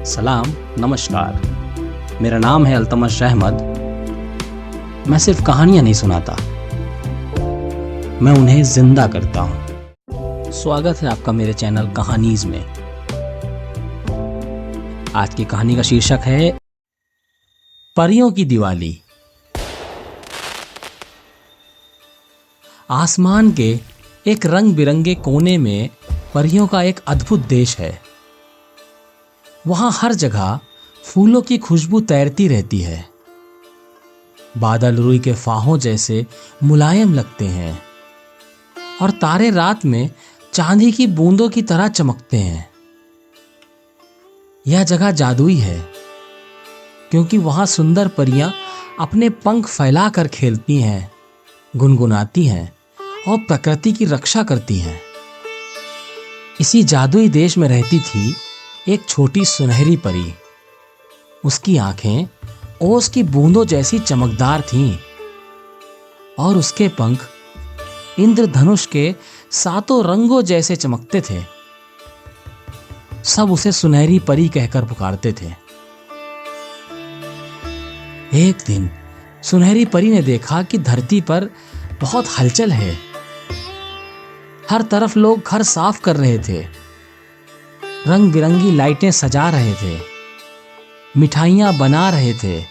सलाम, नमस्कार। मेरा नाम है अल्तमश अहमद। मैं सिर्फ कहानियां नहीं सुनाता, मैं उन्हें जिंदा करता हूँ। स्वागत है आपका मेरे चैनल कहानीज में। आज की कहानी का शीर्षक है परियों की दिवाली। आसमान के एक रंग बिरंगे कोने में परियों का एक अद्भुत देश है। वहां हर जगह फूलों की खुशबू तैरती रहती है। बादल रुई के फाहों जैसे मुलायम लगते हैं और तारे रात में चांदी की बूंदों की तरह चमकते हैं। यह जगह जादुई है क्योंकि वहां सुंदर परियां अपने पंख फैलाकर खेलती हैं, गुनगुनाती हैं और प्रकृति की रक्षा करती हैं। इसी जादुई देश में रहती थी एक छोटी सुनहरी परी। उसकी आंखें ओस की बूंदों जैसी चमकदार थीं और उसके पंख इंद्रधनुष के 7 रंगों जैसे चमकते थे। सब उसे सुनहरी परी कहकर पुकारते थे। एक दिन सुनहरी परी ने देखा कि धरती पर बहुत हलचल है। हर तरफ लोग घर साफ कर रहे थे, रंग बिरंगी लाइटें सजा रहे थे, मिठाइयां बना रहे थे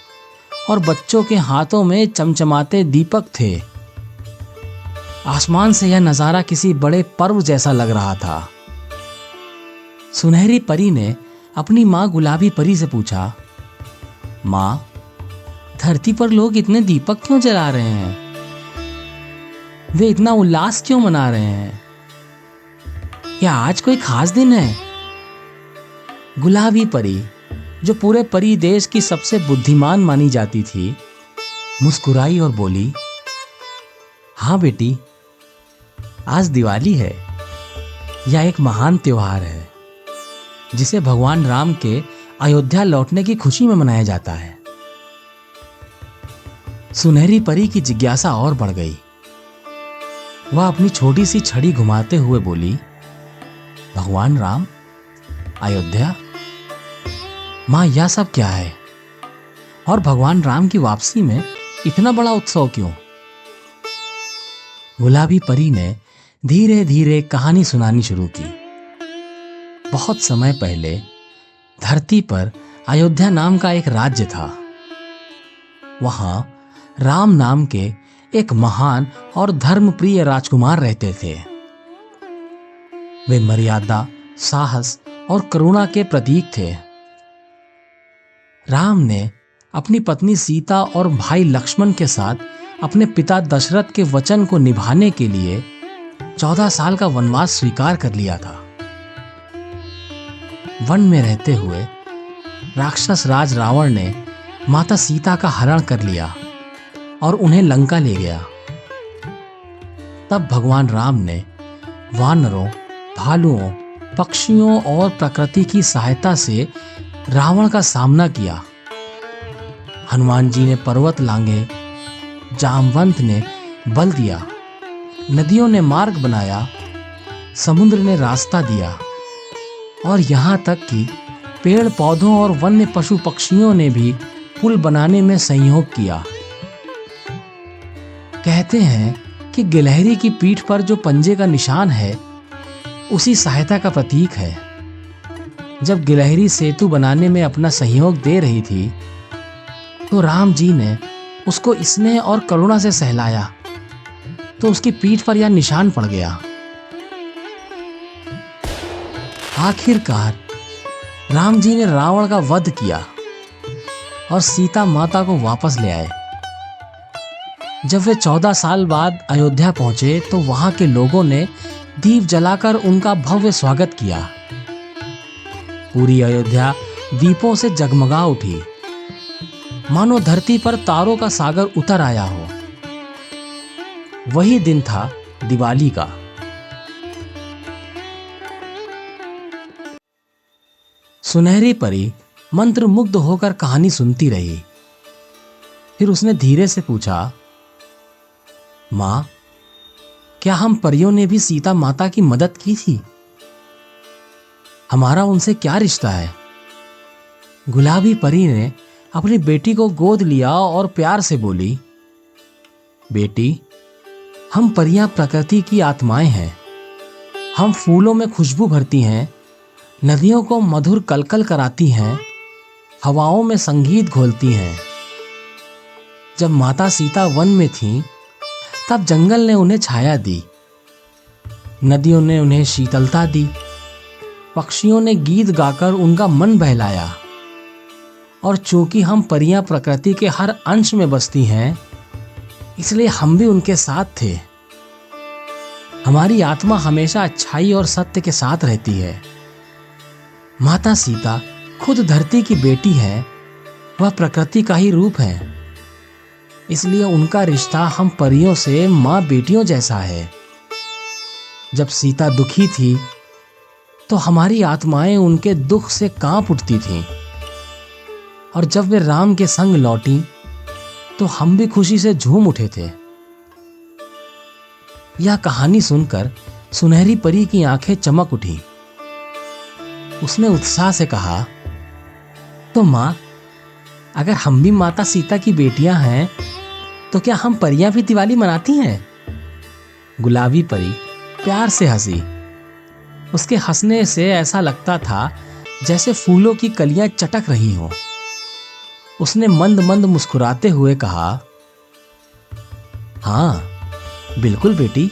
और बच्चों के हाथों में चमचमाते दीपक थे। आसमान से यह नजारा किसी बड़े पर्व जैसा लग रहा था। सुनहरी परी ने अपनी माँ गुलाबी परी से पूछा, माँ, धरती पर लोग इतने दीपक क्यों जला रहे हैं? वे इतना उल्लास क्यों मना रहे हैं? क्या आज कोई खास दिन है? गुलाबी परी, जो पूरे परी देश की सबसे बुद्धिमान मानी जाती थी, मुस्कुराई और बोली, हाँ बेटी, आज दिवाली है। यह एक महान त्योहार है जिसे भगवान राम के अयोध्या लौटने की खुशी में मनाया जाता है। सुनहरी परी की जिज्ञासा और बढ़ गई। वह अपनी छोटी सी छड़ी घुमाते हुए बोली, भगवान राम, अयोध्या? मां, यह सब क्या है? और भगवान राम की वापसी में इतना बड़ा उत्सव क्यों? गुलाबी परी ने धीरे धीरे कहानी सुनानी शुरू की। बहुत समय पहले धरती पर अयोध्या नाम का एक राज्य था। वहां राम नाम के एक महान और धर्मप्रिय राजकुमार रहते थे। वे मर्यादा, साहस और करुणा के प्रतीक थे। राम ने अपनी पत्नी सीता और भाई लक्ष्मण के साथ अपने पिता दशरथ के वचन को निभाने के लिए 14 साल का वनवास स्वीकार कर लिया था। वन में रहते हुए राक्षस राज रावण ने माता सीता का हरण कर लिया और उन्हें लंका ले गया। तब भगवान राम ने वानरों, भालुओं, पक्षियों और प्रकृति की सहायता से रावण का सामना किया। हनुमान जी ने पर्वत लांघे, जामवंत ने बल दिया, नदियों ने मार्ग बनाया, समुद्र ने रास्ता दिया और यहाँ तक कि पेड़ पौधों और वन्य पशु पक्षियों ने भी पुल बनाने में सहयोग किया। कहते हैं कि गिलहरी की पीठ पर जो पंजे का निशान है, उसी सहायता का प्रतीक है। जब गिलहरी सेतु बनाने में अपना सहयोग दे रही थी, तो राम जी ने उसको स्नेह और करुणा से सहलाया, तो उसकी पीठ पर यह निशान पड़ गया। आखिरकार राम जी ने रावण का वध किया और सीता माता को वापस ले आए। जब वे 14 साल बाद अयोध्या पहुंचे, तो वहां के लोगों ने दीप जलाकर उनका भव्य स्वागत किया। पूरी अयोध्या दीपों से जगमगा उठी, मानो धरती पर तारों का सागर उतर आया हो। वही दिन था दिवाली का। सुनहरी परी मंत्रमुग्ध होकर कहानी सुनती रही। फिर उसने धीरे से पूछा, मां, क्या हम परियों ने भी सीता माता की मदद की थी? हमारा उनसे क्या रिश्ता है? गुलाबी परी ने अपनी बेटी को गोद लिया और प्यार से बोली, बेटी, हम परियां प्रकृति की आत्माएं हैं। हम फूलों में खुशबू भरती हैं, नदियों को मधुर कलकल कराती हैं, हवाओं में संगीत घोलती हैं। जब माता सीता वन में थीं, तब जंगल ने उन्हें छाया दी, नदियों ने उन्हें शीतलता दी, पक्षियों ने गीत गाकर उनका मन बहलाया। और चूंकि हम परियां प्रकृति के हर अंश में बसती हैं, इसलिए हम भी उनके साथ थे। हमारी आत्मा हमेशा अच्छाई और सत्य के साथ रहती है। माता सीता खुद धरती की बेटी है, वह प्रकृति का ही रूप है। इसलिए उनका रिश्ता हम परियों से माँ बेटियों जैसा है। जब सीता दुखी थी, तो हमारी आत्माएं उनके दुख से कांप उठती थीं। और जब वे राम के संग लौटी, तो हम भी खुशी से झूम उठे थे। यह कहानी सुनकर सुनहरी परी की आंखें चमक उठी। उसने उत्साह से कहा, तो मां, अगर हम भी माता सीता की बेटियां हैं, तो क्या हम परियां भी दिवाली मनाती हैं? गुलाबी परी प्यार से हंसी। उसके हंसने से ऐसा लगता था जैसे फूलों की कलियां चटक रही हों। उसने मंद मंद मुस्कुराते हुए कहा, हाँ बिल्कुल बेटी,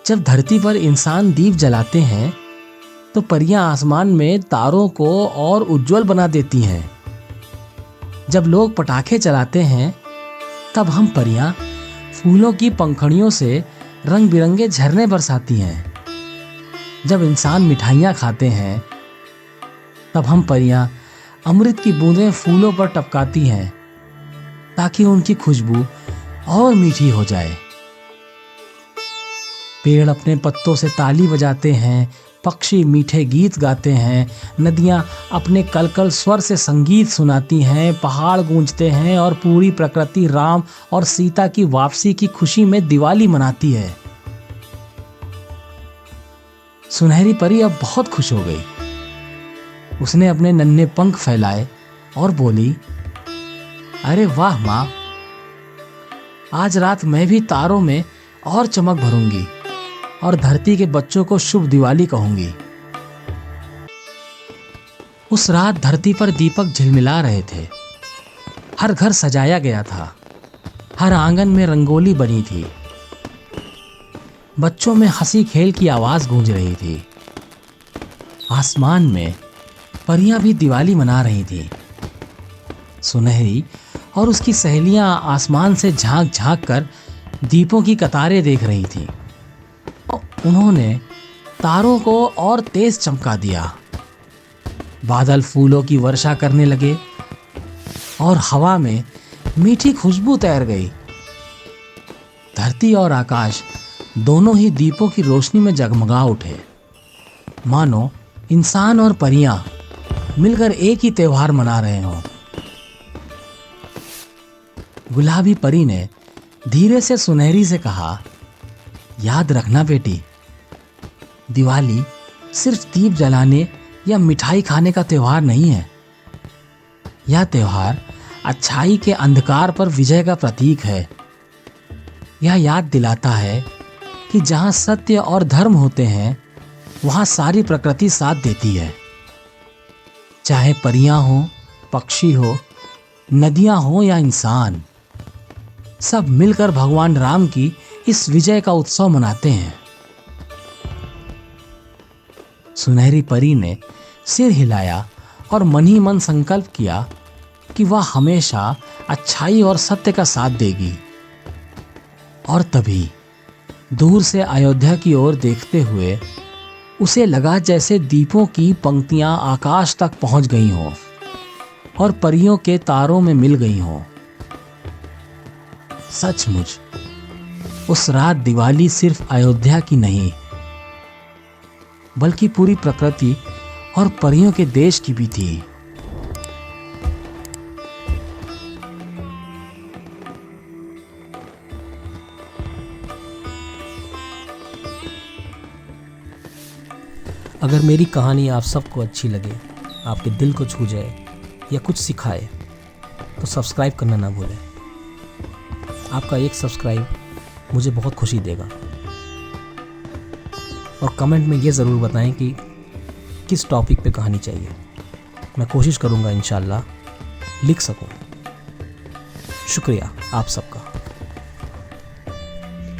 जब धरती पर इंसान दीप जलाते हैं, तो परियां आसमान में तारों को और उज्जवल बना देती हैं। जब लोग पटाखे चलाते हैं, तब हम परियां फूलों की पंखुड़ियों से रंग बिरंगे झरने बरसाती हैं। जब इंसान मिठाइयाँ खाते हैं, तब हम परियां अमृत की बूंदें फूलों पर टपकाती हैं, ताकि उनकी खुशबू और मीठी हो जाए। पेड़ अपने पत्तों से ताली बजाते हैं, पक्षी मीठे गीत गाते हैं, नदियां अपने कलकल स्वर से संगीत सुनाती हैं, पहाड़ गूंजते हैं और पूरी प्रकृति राम और सीता की वापसी की खुशी में दिवाली मनाती है। सुनहरी परी अब बहुत खुश हो गई। उसने अपने नन्हे पंख फैलाए और बोली, अरे वाह माँ, आज रात मैं भी तारों में और चमक भरूंगी और धरती के बच्चों को शुभ दिवाली कहूंगी। उस रात धरती पर दीपक झिलमिला रहे थे। हर घर सजाया गया था, हर आंगन में रंगोली बनी थी, बच्चों में हंसी खेल की आवाज गूंज रही थी। आसमान में परियां भी दिवाली मना रही थी। सुनहरी और उसकी सहेलियां आसमान से झांक झांक कर दीपों की कतारें देख रही थीं। उन्होंने तारों को और तेज चमका दिया। बादल फूलों की वर्षा करने लगे और हवा में मीठी खुशबू तैर गई। धरती और आकाश दोनों ही दीपों की रोशनी में जगमगा उठे, मानो इंसान और परियां मिलकर एक ही त्योहार मना रहे हों। गुलाबी परी ने धीरे से सुनहरी से कहा, याद रखना बेटी, दिवाली सिर्फ दीप जलाने या मिठाई खाने का त्योहार नहीं है। यह त्योहार अच्छाई के अंधकार पर विजय का प्रतीक है। यह याद दिलाता है कि जहां सत्य और धर्म होते हैं, वहां सारी प्रकृति साथ देती है। चाहे परियां हो, पक्षी हो, नदियां हो या इंसान, सब मिलकर भगवान राम की इस विजय का उत्सव मनाते हैं। सुनहरी परी ने सिर हिलाया और मन ही मन संकल्प किया कि वह हमेशा अच्छाई और सत्य का साथ देगी। और तभी दूर से अयोध्या की ओर देखते हुए उसे लगा जैसे दीपों की पंक्तियां आकाश तक पहुंच गई हों और परियों के तारों में मिल गई हों। सचमुच उस रात दिवाली सिर्फ अयोध्या की नहीं, बल्कि पूरी प्रकृति और परियों के देश की भी थी। अगर मेरी कहानी आप सबको अच्छी लगे, आपके दिल को छू जाए, या कुछ सिखाए तो सब्सक्राइब करना ना भूलें। आपका एक सब्सक्राइब मुझे बहुत खुशी देगा। और कमेंट में ये ज़रूर बताएं कि किस टॉपिक पे कहानी चाहिए। मैं कोशिश करूँगा इंशाल्लाह लिख सकूँ। शुक्रिया आप सबका।